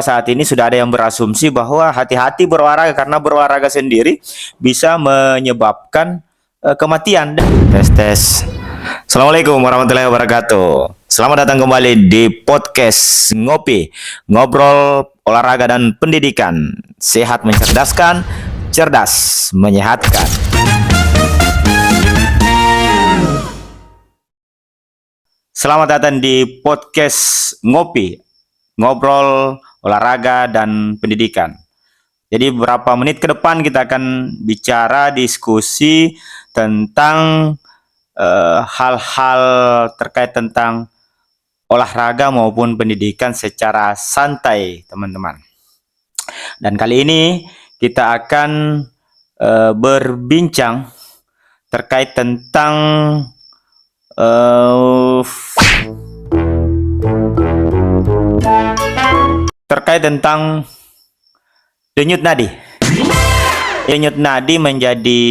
Saat ini sudah ada yang berasumsi bahwa hati-hati berolahraga karena berolahraga sendiri bisa menyebabkan kematian. Tes. Assalamualaikum warahmatullahi wabarakatuh. Selamat datang kembali di podcast Ngopi, ngobrol olahraga dan pendidikan. Sehat mencerdaskan, cerdas menyehatkan. Selamat datang di podcast Ngopi, ngobrol olahraga dan pendidikan. Jadi beberapa menit ke depan kita akan bicara diskusi tentang hal-hal terkait tentang olahraga maupun pendidikan secara santai, teman-teman. Dan kali ini kita akan berbincang terkait tentang denyut nadi. Denyut nadi menjadi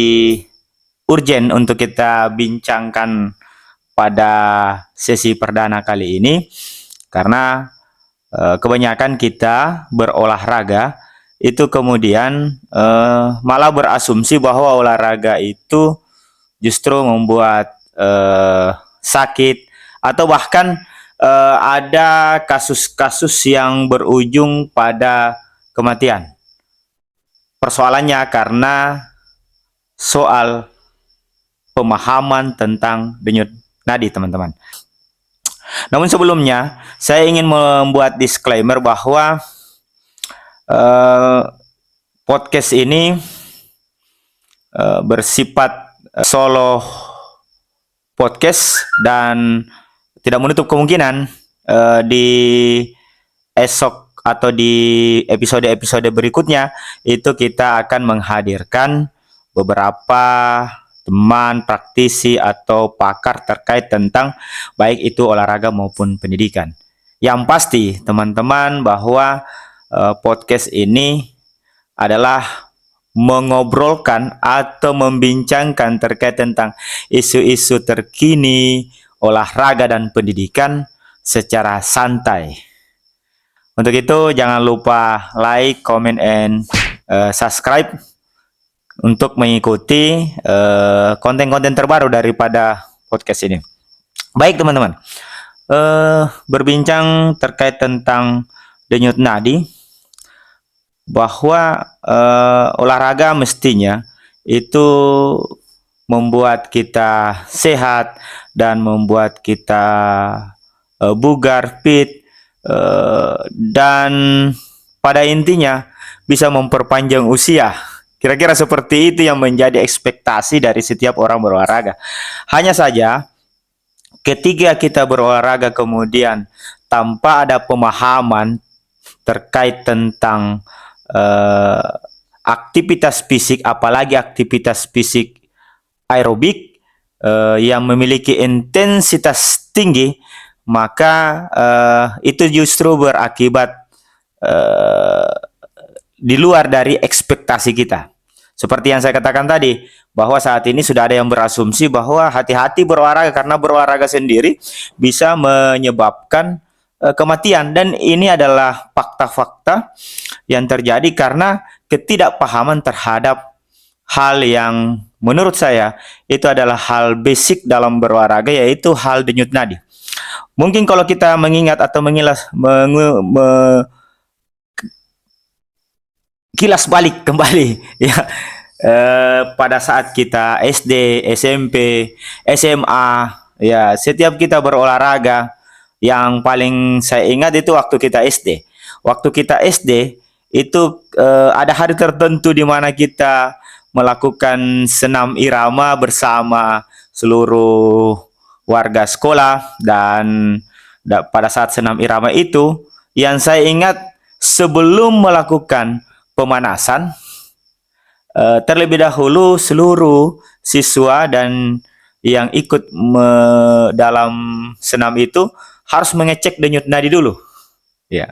urgen untuk kita bincangkan pada sesi perdana kali ini karena kebanyakan kita berolahraga itu kemudian malah berasumsi bahwa olahraga itu justru membuat sakit atau bahkan ada kasus-kasus yang berujung pada kematian. Persoalannya karena soal pemahaman tentang denyut nadi, teman-teman. Namun sebelumnya, saya ingin membuat disclaimer bahwa podcast ini bersifat solo podcast dan tidak menutup kemungkinan di esok atau di episode-episode berikutnya itu kita akan menghadirkan beberapa teman praktisi atau pakar terkait tentang baik itu olahraga maupun pendidikan. Yang pasti teman-teman bahwa podcast ini adalah mengobrolkan atau membincangkan terkait tentang isu-isu terkini olahraga dan pendidikan secara santai. Untuk itu jangan lupa like, comment, and subscribe untuk mengikuti konten-konten terbaru daripada podcast ini. Baik teman-teman, berbincang terkait tentang denyut nadi, bahwa olahraga mestinya itu membuat kita sehat dan membuat kita bugar, fit, dan pada intinya bisa memperpanjang usia. Kira-kira seperti itu yang menjadi ekspektasi dari setiap orang berolahraga. Hanya saja ketika kita berolahraga kemudian tanpa ada pemahaman terkait tentang aktivitas fisik, apalagi aktivitas fisik aerobik yang memiliki intensitas tinggi, maka itu justru berakibat di luar dari ekspektasi kita. Seperti yang saya katakan tadi, bahwa saat ini sudah ada yang berasumsi bahwa hati-hati berolahraga karena berolahraga sendiri bisa menyebabkan kematian. Dan ini adalah fakta-fakta yang terjadi karena ketidakpahaman terhadap hal yang menurut saya itu adalah hal basic dalam berolahraga, yaitu hal denyut nadi. Mungkin kalau kita mengingat atau kilas balik kembali ya, pada saat kita SD, SMP, SMA, ya setiap kita berolahraga, yang paling saya ingat itu waktu kita SD. Waktu kita SD itu ada hari tertentu di mana kita melakukan senam irama bersama seluruh warga sekolah, dan pada saat senam irama itu yang saya ingat, sebelum melakukan pemanasan terlebih dahulu seluruh siswa dan yang ikut dalam senam itu harus mengecek denyut nadi dulu. Ya.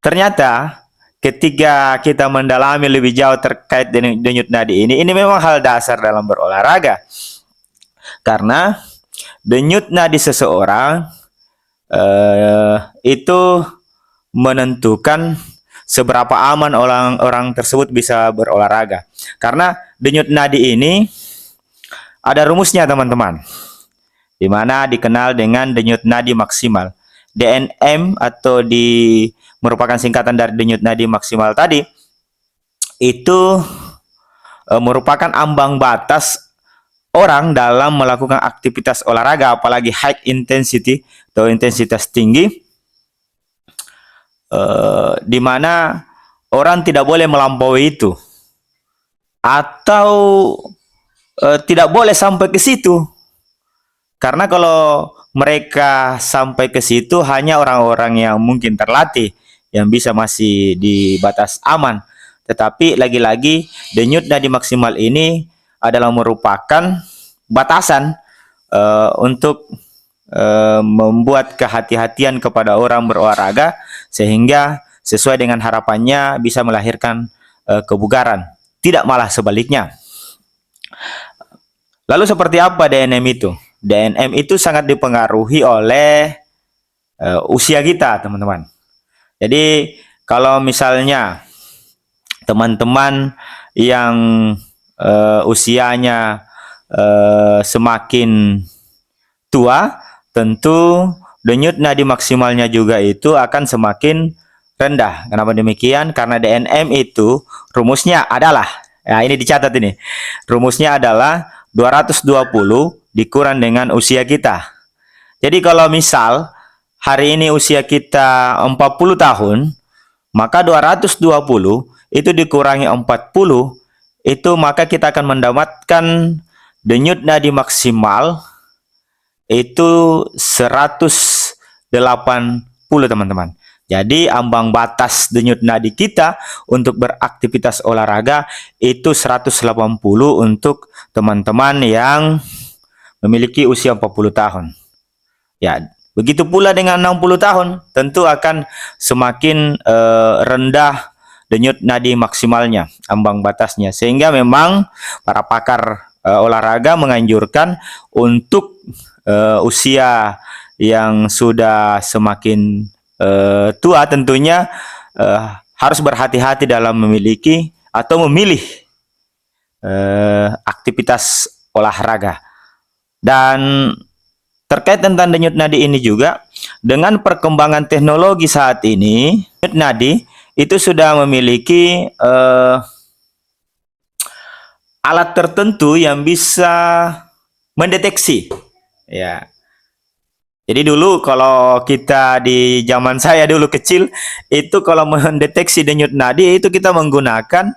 Ternyata ketika kita mendalami lebih jauh terkait dengan denyut nadi ini memang hal dasar dalam berolahraga. Karena denyut nadi seseorang itu menentukan seberapa aman orang tersebut bisa berolahraga. Karena denyut nadi ini ada rumusnya teman-teman, di mana dikenal dengan denyut nadi maksimal. DNM atau merupakan singkatan dari denyut nadi maksimal tadi, itu merupakan ambang batas orang dalam melakukan aktivitas olahraga, apalagi high intensity atau intensitas tinggi, di mana orang tidak boleh melampaui itu, atau tidak boleh sampai ke situ. Karena kalau mereka sampai ke situ, hanya orang-orang yang mungkin terlatih yang bisa masih di batas aman. Tetapi lagi-lagi denyut nadi maksimal ini adalah merupakan batasan untuk membuat kehati-hatian kepada orang berolahraga, sehingga sesuai dengan harapannya bisa melahirkan kebugaran, tidak malah sebaliknya. Lalu seperti apa DNM itu? DNM itu sangat dipengaruhi oleh usia kita, teman-teman. Jadi kalau misalnya teman-teman yang usianya semakin tua, tentu denyut nadi maksimalnya juga itu akan semakin rendah. Kenapa demikian? Karena DNM itu rumusnya adalah, ya ini dicatat ini, rumusnya adalah 220 dikurang dengan usia kita. Jadi kalau misal hari ini usia kita 40 tahun, maka 220 itu dikurangi 40, itu maka kita akan mendapatkan denyut nadi maksimal itu 180, teman-teman. Jadi ambang batas denyut nadi kita untuk beraktivitas olahraga itu 180 untuk teman-teman yang memiliki usia 40 tahun. Ya, begitu pula dengan 60 tahun, tentu akan semakin rendah denyut nadi maksimalnya, ambang batasnya. Sehingga memang para pakar olahraga menganjurkan untuk usia yang sudah semakin tua tentunya harus berhati-hati dalam memiliki atau memilih aktivitas olahraga. Dan terkait tentang denyut nadi ini juga, dengan perkembangan teknologi saat ini, denyut nadi itu sudah memiliki alat tertentu yang bisa mendeteksi. Ya. Jadi dulu kalau kita di zaman saya dulu kecil, itu kalau mendeteksi denyut nadi itu kita menggunakan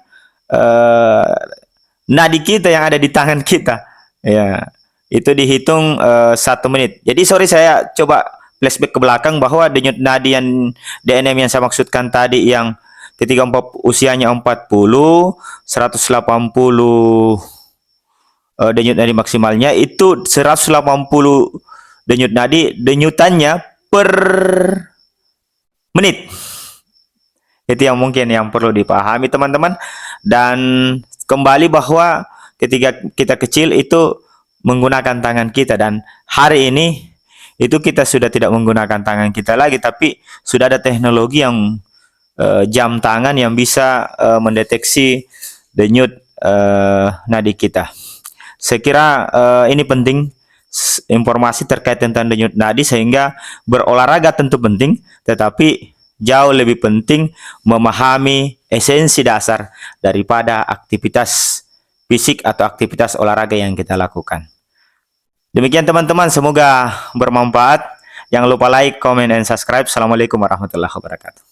nadi kita yang ada di tangan kita. Ya. Itu dihitung 1 menit. Jadi sorry, saya coba flashback ke belakang bahwa denyut nadi yang DNM yang saya maksudkan tadi, yang ketika usianya 40, 180 denyut nadi maksimalnya, itu 180 denyut nadi, denyutannya per menit. Itu yang mungkin yang perlu dipahami, teman-teman. Dan kembali bahwa ketika kita kecil itu menggunakan tangan kita, dan hari ini itu kita sudah tidak menggunakan tangan kita lagi, tapi sudah ada teknologi yang jam tangan yang bisa mendeteksi denyut nadi kita. Saya kira ini penting, informasi terkait tentang denyut nadi, sehingga berolahraga tentu penting, tetapi jauh lebih penting memahami esensi dasar daripada aktivitas fisik atau aktivitas olahraga yang kita lakukan. Demikian teman-teman, semoga bermanfaat. Jangan lupa like, comment, dan subscribe. Assalamualaikum warahmatullahi wabarakatuh.